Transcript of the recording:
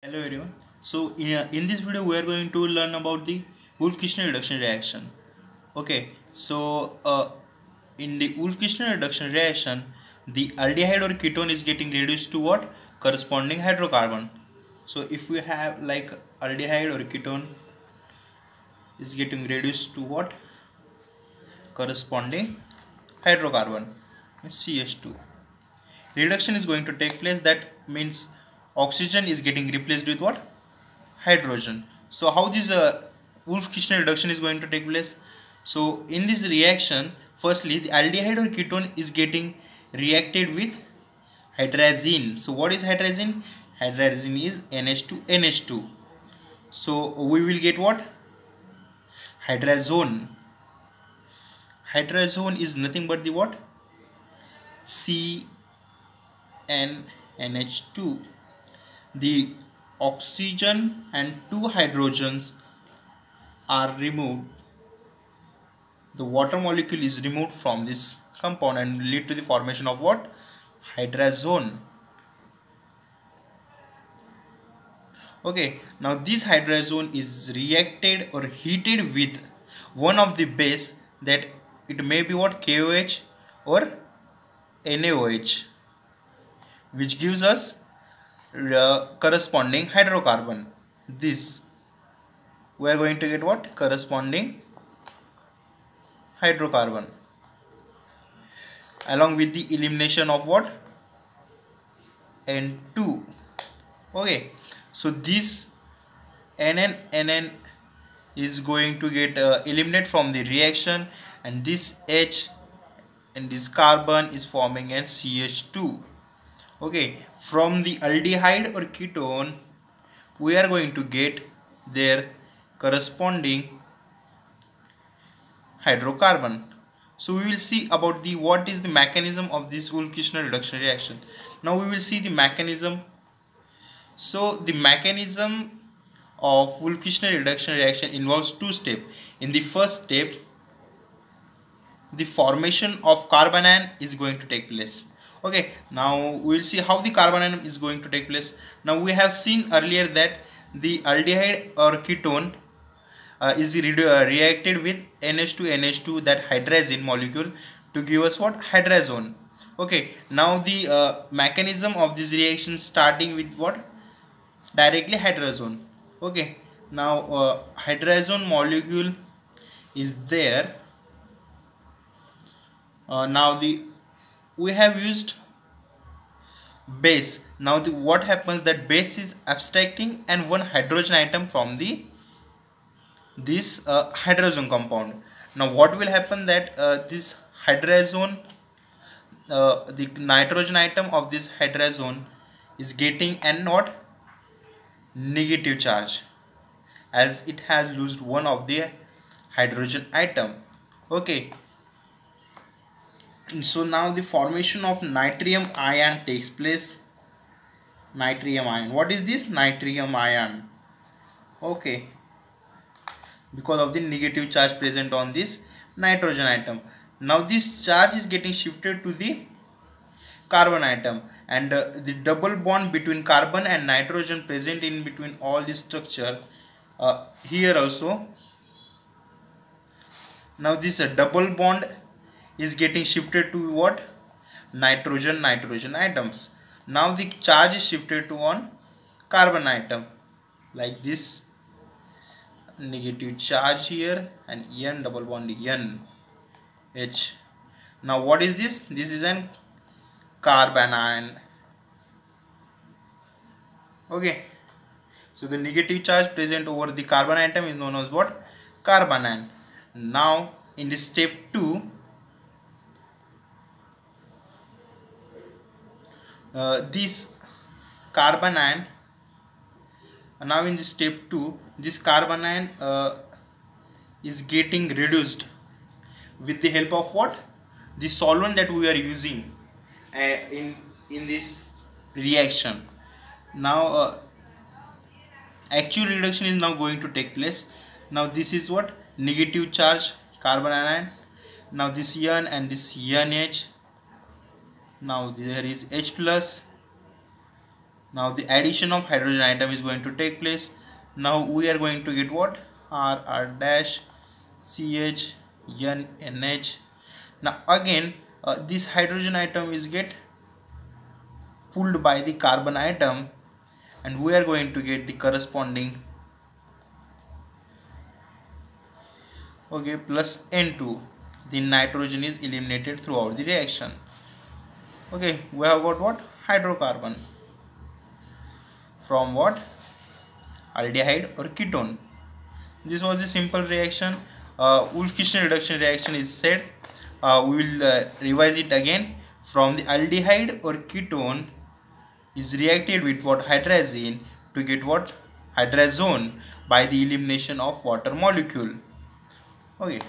Hello everyone. In this video we are going to learn about the Wolff-Kishner reduction reaction. Okay, in the Wolff-Kishner reduction reaction, the aldehyde or ketone is getting reduced to what? Corresponding hydrocarbon. So if we have like aldehyde or ketone is getting reduced to what? Corresponding hydrocarbon, CH2. Reduction is going to take place, that means oxygen is getting replaced with what? Hydrogen. So how this Wolff-Kishner reduction is going to take place? So in this reaction, firstly the aldehyde or ketone is getting reacted with hydrazine. So what is hydrazine? Hydrazine is NH2NH2. So we will get what? Hydrazone. Hydrazone is nothing but the what? CnNH2. The oxygen and two hydrogens are removed. The water molecule is removed from this compound and lead to the formation of what? Hydrazone. Okay, now this hydrazone is reacted or heated with one of the base, that it may be what? KOH or NaOH, which gives us corresponding hydrocarbon. This we are going to get what? Corresponding hydrocarbon, along with the elimination of what? N2. Okay, so this NN is going to get eliminated from the reaction, and this H and this carbon is forming an CH2. Okay, from the aldehyde or ketone we are going to get their corresponding hydrocarbon. So we will see about the what is the mechanism of this Wolff-Kishner reduction reaction. Now we will see the mechanism. So the mechanism of Wolff-Kishner reduction reaction involves two steps. In the first step, the formation of carbon ion is going to take place. Okay, now we will see how the carbon ion is going to take place. Now we have seen earlier that the aldehyde or ketone is reacted with NH2NH2, that hydrazine molecule, to give us what? Hydrazone. Okay, now the mechanism of this reaction starting with what? Directly hydrazone. Okay, now hydrazone molecule is there. Now we have used base. Now what happens, that base is abstracting and one hydrogen atom from the this hydrazone compound. Now what will happen, that this hydrazone, the nitrogen atom of this hydrazone is getting and not negative charge, as it has lost one of the hydrogen atom. Okay, so now the formation of natrium ion takes place. Natrium ion, what is this? Natrium ion. Okay, because of the negative charge present on this nitrogen atom. Now this charge is getting shifted to the carbon atom, and the double bond between carbon and nitrogen present in between all this structure here also. Now this double bond is getting shifted to what? Nitrogen atoms. Now the charge is shifted to on carbon atom, like this, negative charge here, and N double bond N H. Now what is this? This is an carbon ion. Okay, so the negative charge present over the carbon atom is known as what? Carbon ion. Now in the step 2, this carbon ion, now in the step 2, this carbon ion is getting reduced with the help of what? The solvent that we are using in this reaction. Now actual reduction is now going to take place. Now this is what? Negative charge carbon ion. Now this N and this NH. Now there is H plus, Now the addition of hydrogen atom is going to take place. Now we are going to get what? R dash CH N NH. Now again this hydrogen atom is get pulled by the carbon atom, and we are going to get the corresponding plus N2. The nitrogen is eliminated throughout the reaction. Okay, we have got what? Hydrocarbon from what? Aldehyde or ketone. This was a simple reaction. Wolff-Kishner reduction reaction is said. We will revise it again. From the aldehyde or ketone is reacted with what? Hydrazine to get what? Hydrazone by the elimination of water molecule. Okay.